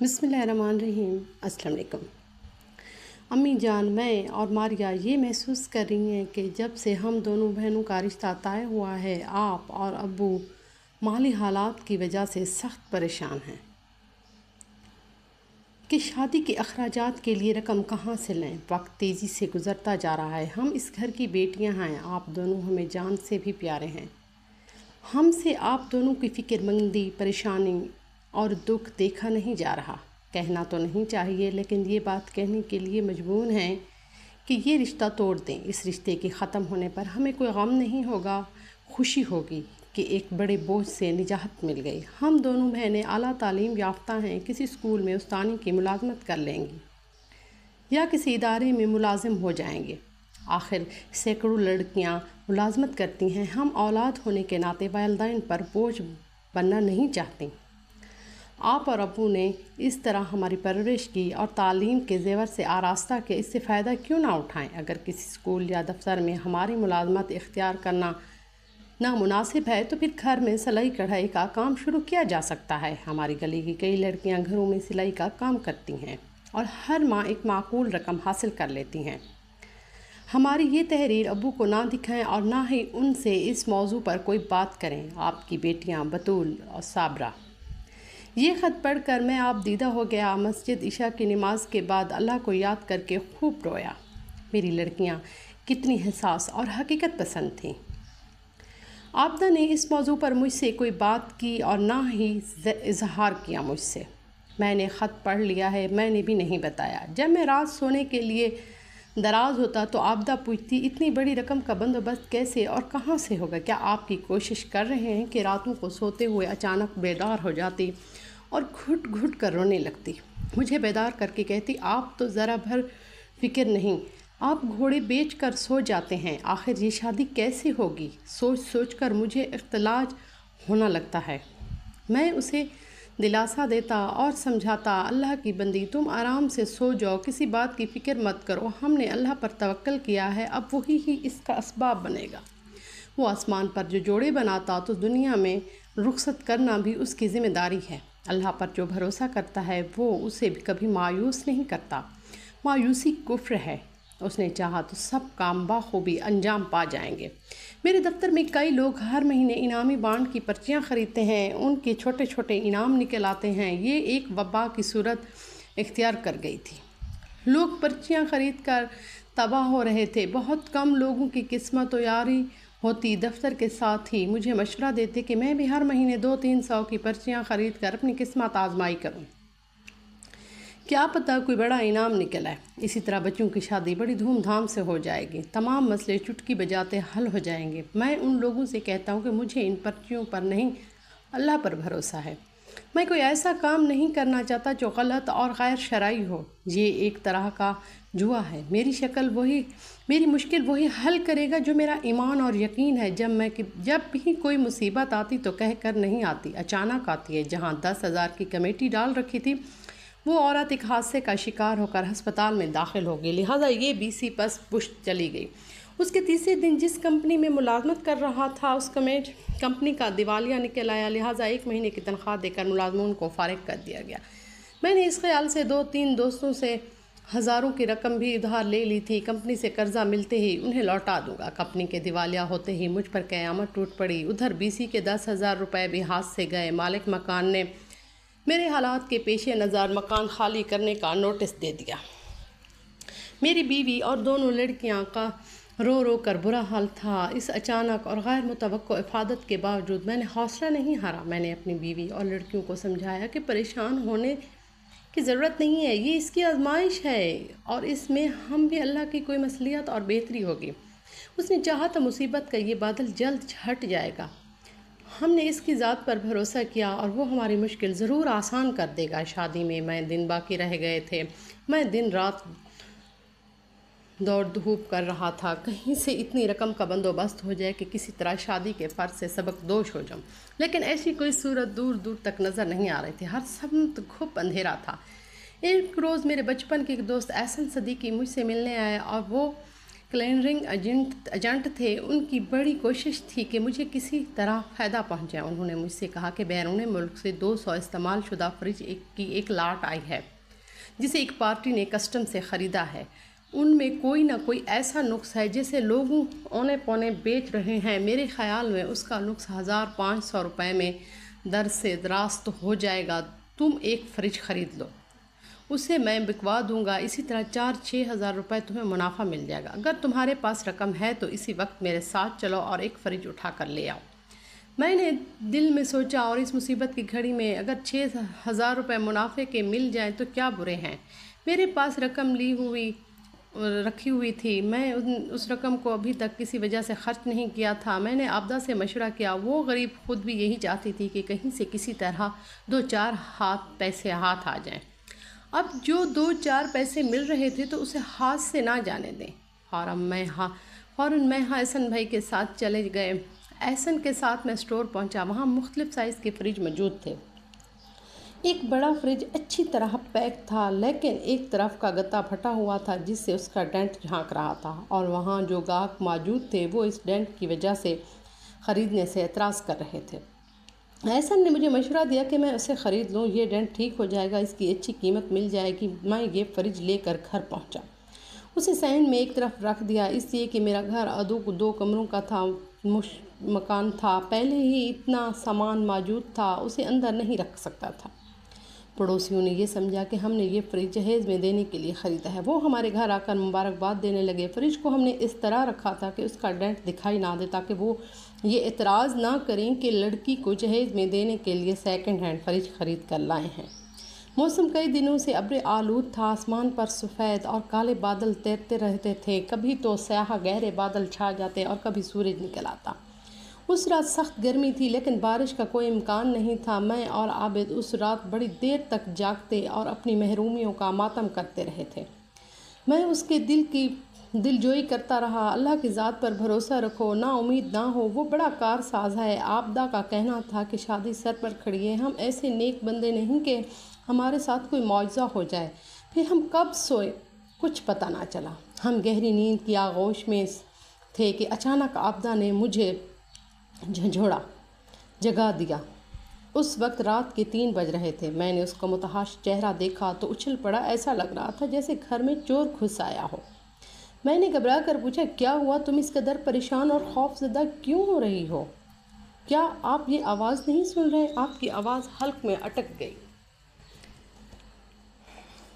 بسم اللہ الرحمن الرحیم۔ السلام علیکم امی جان، میں اور ماریہ یہ محسوس کر رہی ہیں کہ جب سے ہم دونوں بہنوں کا رشتہ طے ہوا ہے، آپ اور ابو مالی حالات کی وجہ سے سخت پریشان ہیں کہ شادی کے اخراجات کے لیے رقم کہاں سے لیں۔ وقت تیزی سے گزرتا جا رہا ہے، ہم اس گھر کی بیٹیاں ہیں، آپ دونوں ہمیں جان سے بھی پیارے ہیں۔ ہم سے آپ دونوں کی فکر مندی، پریشانی اور دکھ دیکھا نہیں جا رہا۔ کہنا تو نہیں چاہیے، لیکن یہ بات کہنے کے لیے مجبور ہیں کہ یہ رشتہ توڑ دیں۔ اس رشتے کے ختم ہونے پر ہمیں کوئی غم نہیں ہوگا، خوشی ہوگی کہ ایک بڑے بوجھ سے نجات مل گئی۔ ہم دونوں بہنیں اعلیٰ تعلیم یافتہ ہیں، کسی اسکول میں استانی کی ملازمت کر لیں گی یا کسی ادارے میں ملازم ہو جائیں گے۔ آخر سینکڑوں لڑکیاں ملازمت کرتی ہیں۔ ہم اولاد ہونے کے ناطے والدین پر بوجھ بننا نہیں چاہتی۔ آپ اور ابو نے اس طرح ہماری پرورش کی اور تعلیم کے زیور سے آراستہ کہ اس سے فائدہ کیوں نہ اٹھائیں۔ اگر کسی اسکول یا دفتر میں ہماری ملازمت اختیار کرنا نامناسب ہے تو پھر گھر میں سلائی کڑھائی کا کام شروع کیا جا سکتا ہے۔ ہماری گلی کی کئی لڑکیاں گھروں میں سلائی کا کام کرتی ہیں اور ہر ماہ ایک معقول رقم حاصل کر لیتی ہیں۔ ہماری یہ تحریر ابو کو نہ دکھائیں اور نہ ہی ان سے اس موضوع پر کوئی بات کریں۔ آپ کی بیٹیاں بطول اور صابرہ۔ یہ خط پڑھ کر میں آپ دیدہ ہو گیا۔ مسجد عشاء کی نماز کے بعد اللہ کو یاد کر کے خوب رویا۔ میری لڑکیاں کتنی حساس اور حقیقت پسند تھیں۔ عابدہ نے اس موضوع پر مجھ سے کوئی بات کی اور نہ ہی اظہار کیا مجھ سے۔ میں نے خط پڑھ لیا ہے، میں نے بھی نہیں بتایا۔ جب میں رات سونے کے لیے دراز ہوتا تو عابدہ پوچھتی، اتنی بڑی رقم کا بندوبست کیسے اور کہاں سے ہوگا؟ کیا آپ کی کوشش کر رہے ہیں؟ کہ راتوں کو سوتے ہوئے اچانک بیدار ہو جاتی اور گھٹ گھٹ کر رونے لگتی۔ مجھے بیدار کر کے کہتی، آپ تو ذرا بھر فکر نہیں، آپ گھوڑے بیچ کر سو جاتے ہیں، آخر یہ شادی کیسے ہوگی؟ سوچ سوچ کر مجھے اختلاج ہونا لگتا ہے۔ میں اسے دلاسا دیتا اور سمجھاتا، اللہ کی بندی تم آرام سے سو جاؤ، کسی بات کی فکر مت کرو، ہم نے اللہ پر توکل کیا ہے، اب وہی ہی اس کا اسباب بنے گا۔ وہ آسمان پر جو جوڑے بناتا تو دنیا میں رخصت کرنا بھی اس کی ذمہ داری ہے۔ اللہ پر جو بھروسہ کرتا ہے وہ اسے کبھی مایوس نہیں کرتا۔ مایوسی کفر ہے۔ اس نے چاہا تو سب کام بخوبی انجام پا جائیں گے۔ میرے دفتر میں کئی لوگ ہر مہینے انعامی بانڈ کی پرچیاں خریدتے ہیں، ان کے چھوٹے چھوٹے انعام نکل آتے ہیں۔ یہ ایک وبا کی صورت اختیار کر گئی تھی۔ لوگ پرچیاں خرید کر تباہ ہو رہے تھے۔ بہت کم لوگوں کی قسمت و یاری ہوتی۔ دفتر کے ساتھی مجھے مشورہ دیتے کہ میں بھی ہر مہینے 200-300 کی پرچیاں خرید کر اپنی قسمت آزمائی کروں، کیا پتہ کوئی بڑا انعام نکل آئے۔ اسی طرح بچوں کی شادی بڑی دھوم دھام سے ہو جائے گی، تمام مسئلے چٹکی بجاتے حل ہو جائیں گے۔ میں ان لوگوں سے کہتا ہوں کہ مجھے ان پرچیوں پر نہیں، اللہ پر بھروسہ ہے۔ میں کوئی ایسا کام نہیں کرنا چاہتا جو غلط اور غیر شرعی ہو۔ یہ ایک طرح کا جوا ہے۔ میری مشکل وہی حل کرے گا جو میرا ایمان اور یقین ہے۔ جب بھی کوئی مصیبت آتی تو کہہ کر نہیں آتی، اچانک آتی ہے۔ جہاں 10,000 کی کمیٹی ڈال رکھی تھی، وہ عورت ایک حادثے کا شکار ہو کر ہسپتال میں داخل ہو گئی، لہٰذا یہ BC پس پشت چلی گئی۔ اس کے تیسرے دن جس کمپنی میں ملازمت کر رہا تھا اس کمپنی کا دیوالیہ نکل آیا، لہٰذا 1 مہینے کی تنخواہ دے کر ملازمون کو فارغ کر دیا گیا۔ میں نے اس خیال سے 2-3 دوستوں سے ہزاروں کی رقم بھی ادھار لے لی تھی، کمپنی سے قرضہ ملتے ہی انہیں لوٹا دوں گا۔ کمپنی کے دیوالیہ ہوتے ہی مجھ پر قیامت ٹوٹ پڑی۔ ادھر BC کے 10,000 روپے بھی ہاتھ سے گئے۔ مالک مکان نے میرے حالات کے پیش نظر مکان خالی کرنے کا نوٹس دے دیا۔ میری بیوی اور دونوں لڑکیاں کا رو رو کر برا حال تھا۔ اس اچانک اور غیر متوقع افادت کے باوجود میں نے حوصلہ نہیں ہارا۔ میں نے اپنی بیوی اور لڑکیوں کو سمجھایا کہ پریشان ہونے کی ضرورت نہیں ہے، یہ اس کی آزمائش ہے اور اس میں ہم بھی اللہ کی کوئی مصلحت اور بہتری ہوگی۔ اس نے چاہا تو مصیبت کا یہ بادل جلد ہٹ جائے گا۔ ہم نے اس کی ذات پر بھروسہ کیا اور وہ ہماری مشکل ضرور آسان کر دے گا۔ شادی میں دن باقی رہ گئے تھے۔ میں دن رات دوڑ دھوپ کر رہا تھا، کہیں سے اتنی رقم کا بندوبست ہو جائے کہ کسی طرح شادی کے فرض سے سبق دوش ہو جاؤں، لیکن ایسی کوئی صورت دور دور تک نظر نہیں آ رہی تھی۔ ہر سمت گھپ اندھیرا تھا۔ ایک روز میرے بچپن کے ایک دوست احسن صدیقی مجھ سے ملنے آئے اور وہ کلینرنگ ایجنٹ تھے، ان کی بڑی کوشش تھی کہ مجھے کسی طرح فائدہ پہنچے۔ انہوں نے مجھ سے کہا کہ بیرون ملک سے 200 استعمال شدہ فریج کی ایک لاٹ آئی ہے جسے ایک پارٹی نے کسٹم سے خریدا ہے۔ ان میں کوئی نہ کوئی ایسا نقص ہے جسے لوگوں اونے پونے بیچ رہے ہیں۔ میرے خیال میں اس کا نقص 1500 روپے میں در سے دراست ہو جائے گا۔ تم ایک فریج خرید لو، اسے میں بکوا دوں گا، اسی طرح 4-6 ہزار روپے تمہیں منافع مل جائے گا۔ اگر تمہارے پاس رقم ہے تو اسی وقت میرے ساتھ چلو اور ایک فریج اٹھا کر لے آؤ۔ میں نے دل میں سوچا، اور اس مصیبت کی گھڑی میں اگر 6,000 روپے منافع کے مل جائیں تو کیا برے ہیں۔ میرے پاس رقم رکھی ہوئی تھی، میں اس رقم کو ابھی تک کسی وجہ سے خرچ نہیں کیا تھا۔ میں نے عابدہ سے مشورہ کیا، وہ غریب خود بھی یہی چاہتی تھی کہ کہیں سے کسی طرح 2-4 پیسے ہاتھ آ جائیں۔ اب جو 2-4 پیسے مل رہے تھے تو اسے ہاتھ سے نہ جانے دیں۔ فوراً میں احسن بھائی کے ساتھ چلے گئے۔ احسن کے ساتھ میں اسٹور پہنچا، وہاں مختلف سائز کے فریج موجود تھے۔ ایک بڑا فریج اچھی طرح پیک تھا، لیکن ایک طرف کا غطا پھٹا ہوا تھا جس سے اس کا ڈنٹ جھانک رہا تھا، اور وہاں جو گاہک موجود تھے وہ اس ڈنٹ کی وجہ سے خریدنے سے اعتراض کر رہے تھے۔ احسن نے مجھے مشورہ دیا کہ میں اسے خرید لوں، یہ ڈنٹ ٹھیک ہو جائے گا، اس کی اچھی قیمت مل جائے گی۔ میں یہ فریج لے کر گھر پہنچا، اسے صحن میں ایک طرف رکھ دیا، اس لیے کہ میرا گھر 2 کمروں کا مکان تھا، پہلے ہی اتنا سامان موجود تھا، اسے اندر نہیں رکھ سکتا تھا۔ پڑوسیوں نے یہ سمجھا کہ ہم نے یہ فریج جہیز میں دینے کے لیے خریدا ہے، وہ ہمارے گھر آ کر مبارکباد دینے لگے۔ فریج کو ہم نے اس طرح رکھا تھا کہ اس کا ڈنٹ دکھائی نہ دے، تاکہ وہ یہ اعتراض نہ کریں کہ لڑکی کو جہیز میں دینے کے لیے سیکنڈ ہینڈ فریج خرید کر لائے ہیں۔ موسم کئی دنوں سے ابر آلود تھا، آسمان پر سفید اور کالے بادل تیرتے رہتے تھے، کبھی تو سیاہ گہرے بادل چھا جاتے اور کبھی سورج نکل آتا۔ اس رات سخت گرمی تھی، لیکن بارش کا کوئی امکان نہیں تھا۔ میں اور عابد اس رات بڑی دیر تک جاگتے اور اپنی محرومیوں کا ماتم کرتے رہے تھے۔ میں اس کے دل جوئی کرتا رہا، اللہ کی ذات پر بھروسہ رکھو، نا امید نہ ہو، وہ بڑا کارساز ہے۔ عابدہ کا کہنا تھا کہ شادی سر پر کھڑی ہے، ہم ایسے نیک بندے نہیں کہ ہمارے ساتھ کوئی معجزہ ہو جائے۔ پھر ہم کب سوئے کچھ پتہ نہ چلا، ہم گہری نیند کی آغوش میں تھے کہ اچانک عابدہ نے مجھے جھنجھوڑا، جگا دیا۔ اس وقت رات کے 3 بج رہے تھے۔ میں نے اس کا متحرش چہرہ دیکھا تو اچھل پڑا، ایسا لگ رہا تھا جیسے گھر میں چور گھس آیا ہو۔ میں نے گھبرا کر پوچھا، کیا ہوا؟ تم اس قدر پریشان اور خوف زدہ کیوں ہو رہی ہو؟ کیا آپ یہ آواز نہیں سن رہے؟ آپ کی آواز حلق میں اٹک گئی۔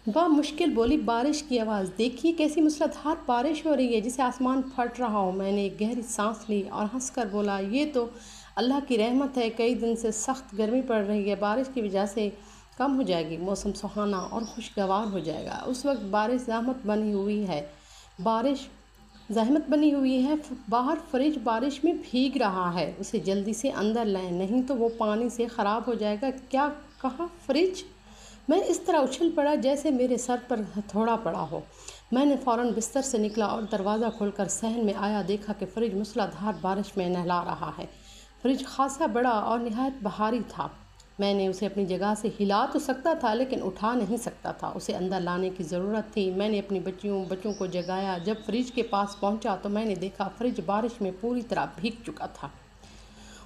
وہ مشکل بولی، بارش کی آواز، دیکھیے کیسی مسلسل بارش ہو رہی ہے جسے آسمان پھٹ رہا ہو۔ میں نے ایک گہری سانس لی اور ہنس کر بولا، یہ تو اللہ کی رحمت ہے، کئی دن سے سخت گرمی پڑ رہی ہے، بارش کی وجہ سے کم ہو جائے گی، موسم سہانا اور خوشگوار ہو جائے گا۔ اس وقت بارش زحمت بنی ہوئی ہے، باہر فریج بارش میں بھیگ رہا ہے، اسے جلدی سے اندر لائیں، نہیں تو وہ پانی سے خراب ہو جائے گا۔ کیا کہا؟ فریج؟ میں اس طرح اچھل پڑا جیسے میرے سر پر ہتھوڑا پڑا ہو۔ میں نے فوراً بستر سے نکلا اور دروازہ کھول کر صحن میں آیا، دیکھا کہ فریج موسلادھار بارش میں نہلا رہا ہے۔ فریج خاصا بڑا اور نہایت بھاری تھا۔ میں نے اسے اپنی جگہ سے ہلا تو سکتا تھا، لیکن اٹھا نہیں سکتا تھا، اسے اندر لانے کی ضرورت تھی۔ میں نے اپنی بچوں کو جگایا۔ جب فریج کے پاس پہنچا تو میں نے دیکھا فریج بارش میں پوری طرح بھیگ چکا تھا،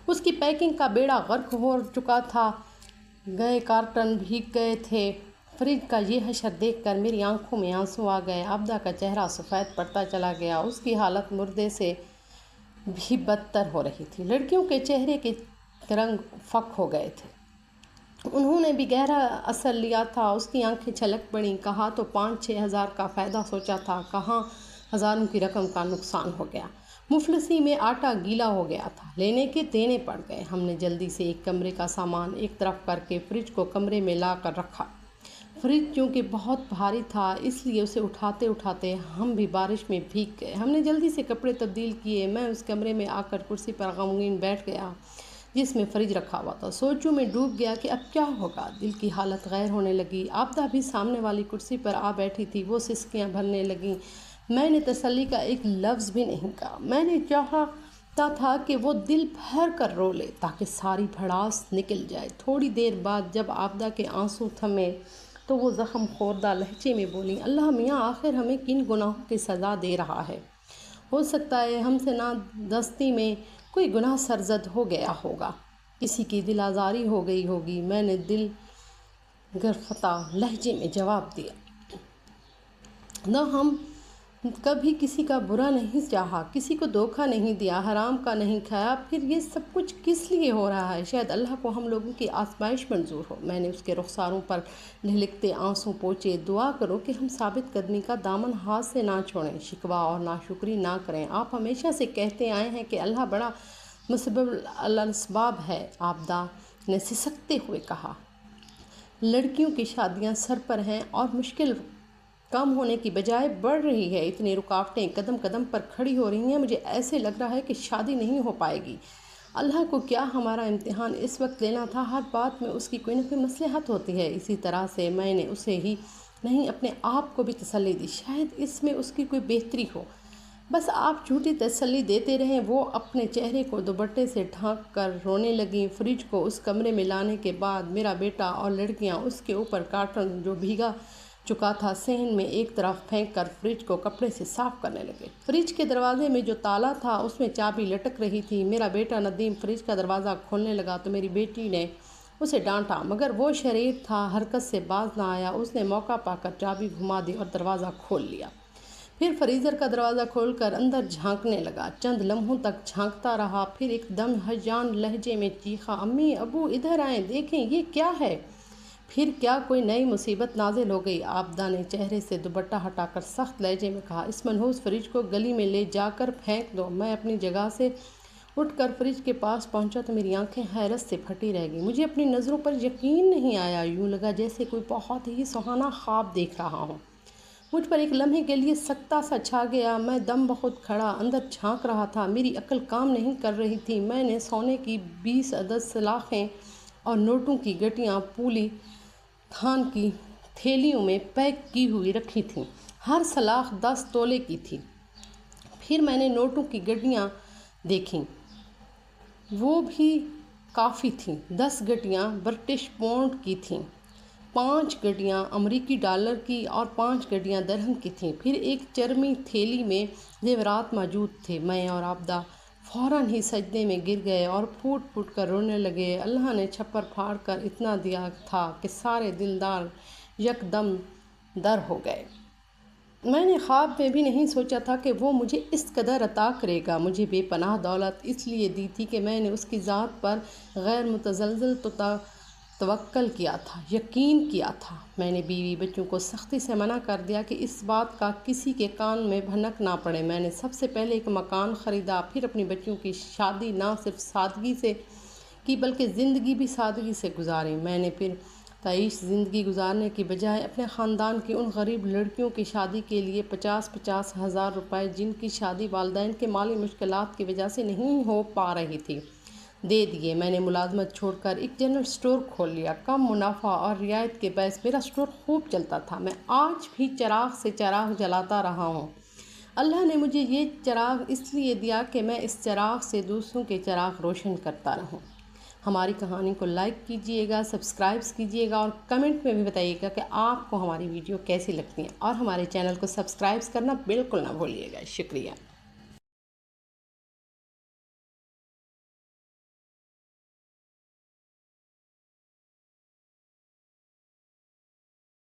اس کی پیکنگ کا بیڑا غرق ہو چکا تھا، گئے کارٹن بھیگ گئے تھے۔ فریج کا یہ حشر دیکھ کر میری آنکھوں میں آنسو آ گئے۔ عابدہ کا چہرہ سفید پڑتا چلا گیا، اس کی حالت مردے سے بھی بدتر ہو رہی تھی۔ لڑکیوں کے چہرے کے رنگ فک ہو گئے تھے، انہوں نے بھی گہرا اثر لیا تھا۔ اس کی آنکھیں چھلک پڑیں۔ کہا تو 5-6 ہزار کا فائدہ سوچا تھا، کہاں ہزاروں کی رقم کا نقصان ہو گیا۔ مفلسی میں آٹا گیلا ہو گیا تھا، لینے کے دینے پڑ گئے۔ ہم نے جلدی سے ایک کمرے کا سامان ایک طرف کر کے فریج کو کمرے میں لا کر رکھا۔ فریج چونکہ بہت بھاری تھا، اس لیے اسے اٹھاتے اٹھاتے ہم بھی بارش میں بھیگ گئے۔ ہم نے جلدی سے کپڑے تبدیل کیے۔ میں اس کمرے میں آ کر کرسی پر غمگین بیٹھ گیا جس میں فریج رکھا ہوا تھا۔ سوچوں میں ڈوب گیا کہ اب کیا ہوگا۔ دل کی حالت غیر ہونے لگی۔ عابدہ بھی سامنے والی کرسی پر آ بیٹھی تھی، وہ سسکیاں بھرنے لگیں۔ میں نے تسلی کا ایک لفظ بھی نہیں کہا۔ میں نے چاہتا تھا کہ وہ دل بھر کر رو لے تاکہ ساری بھڑاس نکل جائے۔ تھوڑی دیر بعد جب عابدہ کے آنسو تھمے تو وہ زخم خوردہ لہجے میں بولی، اللہ میاں آخر ہمیں کن گناہوں کی سزا دے رہا ہے؟ ہو سکتا ہے ہم سے نا دستی میں کوئی گناہ سرزد ہو گیا ہوگا، کسی کی دل آزاری ہو گئی ہوگی۔ میں نے دل گرفتہ لہجے میں جواب دیا، نہ ہم کبھی کسی کا برا نہیں چاہا، کسی کو دھوکہ نہیں دیا، حرام کا نہیں کھایا، پھر یہ سب کچھ کس لیے ہو رہا ہے؟ شاید اللہ کو ہم لوگوں کی آزمائش منظور ہو۔ میں نے اس کے رخساروں پر لہلکتے آنسوں پوچھے۔ دعا کرو کہ ہم ثابت قدمی کا دامن ہاتھ سے نہ چھوڑیں، شکوہ اور ناشکری نہ کریں۔ آپ ہمیشہ سے کہتے آئے ہیں کہ اللہ بڑا مسبب الاسباب ہے، عابدہ نے سسکتے ہوئے کہا۔ لڑکیوں کی شادیاں سر پر ہیں اور مشکل کم ہونے کی بجائے بڑھ رہی ہے، اتنی رکاوٹیں قدم قدم پر کھڑی ہو رہی ہیں، مجھے ایسے لگ رہا ہے کہ شادی نہیں ہو پائے گی۔ اللہ کو کیا ہمارا امتحان اس وقت لینا تھا؟ ہر بات میں اس کی کوئی نہ کوئی مصلحت ہوتی ہے۔ اسی طرح سے میں نے اسے ہی نہیں اپنے آپ کو بھی تسلی دی، شاید اس میں اس کی کوئی بہتری ہو، بس آپ جھوٹی تسلی دیتے رہیں۔ وہ اپنے چہرے کو دوپٹے سے ڈھانپ کر رونے لگیں۔ فریج کو اس کمرے میں لانے کے بعد میرا بیٹا اور لڑکیاں اس کے اوپر کارٹن جو بھیگا چکا تھا صحن میں ایک طرف پھینک کر فریج کو کپڑے سے صاف کرنے لگے۔ فریج کے دروازے میں جو تالا تھا اس میں چابی لٹک رہی تھی۔ میرا بیٹا ندیم فریج کا دروازہ کھولنے لگا تو میری بیٹی نے اسے ڈانٹا، مگر وہ شریر تھا، حرکت سے باز نہ آیا۔ اس نے موقع پا کر چابی گھما دی اور دروازہ کھول لیا، پھر فریزر کا دروازہ کھول کر اندر جھانکنے لگا۔ چند لمحوں تک جھانکتا رہا، پھر ایک دم ہیجان لہجے میں چیخا، امی ابو ادھر آئیں، دیکھیں یہ کیا ہے؟ پھر کیا کوئی نئی مصیبت نازل ہو گئی؟ عابدہ نے چہرے سے دوپٹہ ہٹا کر سخت لہجے میں کہا، اس منحوس فریج کو گلی میں لے جا کر پھینک دو۔ میں اپنی جگہ سے اٹھ کر فریج کے پاس پہنچا تو میری آنکھیں حیرت سے پھٹی رہ گئیں۔ مجھے اپنی نظروں پر یقین نہیں آیا، یوں لگا جیسے کوئی بہت ہی سہانا خواب دیکھ رہا ہوں۔ مجھ پر ایک لمحے کے لیے سکتہ سا چھا گیا۔ میں دم بخود کھڑا اندر جھانک رہا تھا، میری عقل کام نہیں کر رہی تھی۔ میں نے سونے کی 20 عدد سلاخیں اور نوٹوں کی گٹیاں پولی تھان کی تھیلیوں میں پیک کی ہوئی رکھی تھیں، ہر سلاخ 10 تولے کی تھی۔ پھر میں نے نوٹوں کی گٹیاں دیکھیں، وہ بھی کافی تھیں۔ 10 گٹیاں برٹش پاؤنڈ کی تھیں، 5 گٹیاں امریکی ڈالر کی اور 5 گٹیاں درہم کی تھیں۔ پھر ایک چرمی تھیلی میں زیورات موجود تھے۔ میں اور عابدہ فوراً ہی سجدے میں گر گئے اور پھوٹ پھوٹ کر رونے لگے۔ اللہ نے چھپر پھاڑ کر اتنا دیا تھا کہ سارے دلدار یکدم در ہو گئے۔ میں نے خواب میں بھی نہیں سوچا تھا کہ وہ مجھے اس قدر عطا کرے گا۔ مجھے بے پناہ دولت اس لیے دی تھی کہ میں نے اس کی ذات پر غیر متزلزل توکل کیا تھا، یقین کیا تھا۔ میں نے بیوی بچوں کو سختی سے منع کر دیا کہ اس بات کا کسی کے کان میں بھنک نہ پڑے۔ میں نے سب سے پہلے ایک مکان خریدا، پھر اپنی بچیوں کی شادی نہ صرف سادگی سے کی بلکہ زندگی بھی سادگی سے گزاری۔ میں نے پھر تعیش زندگی گزارنے کی بجائے اپنے خاندان کی ان غریب لڑکیوں کی شادی کے لیے 50-50 ہزار روپے، جن کی شادی والدین کے مالی مشکلات کی وجہ سے نہیں ہو پا رہی تھی، دے دیے۔ میں نے ملازمت چھوڑ کر ایک جنرل اسٹور کھول لیا، کم منافع اور رعایت کے باعث میرا اسٹور خوب چلتا تھا۔ میں آج بھی چراغ سے چراغ جلاتا رہا ہوں۔ اللہ نے مجھے یہ چراغ اس لیے دیا کہ میں اس چراغ سے دوسروں کے چراغ روشن کرتا رہوں۔ ہماری کہانی کو لائک کیجئے گا، سبسکرائب کیجئے گا اور کمنٹ میں بھی بتائیے گا کہ آپ کو ہماری ویڈیو کیسی لگتی ہیں، اور ہمارے چینل کو سبسکرائب کرنا بالکل نہ بھولیے گا۔ شکریہ۔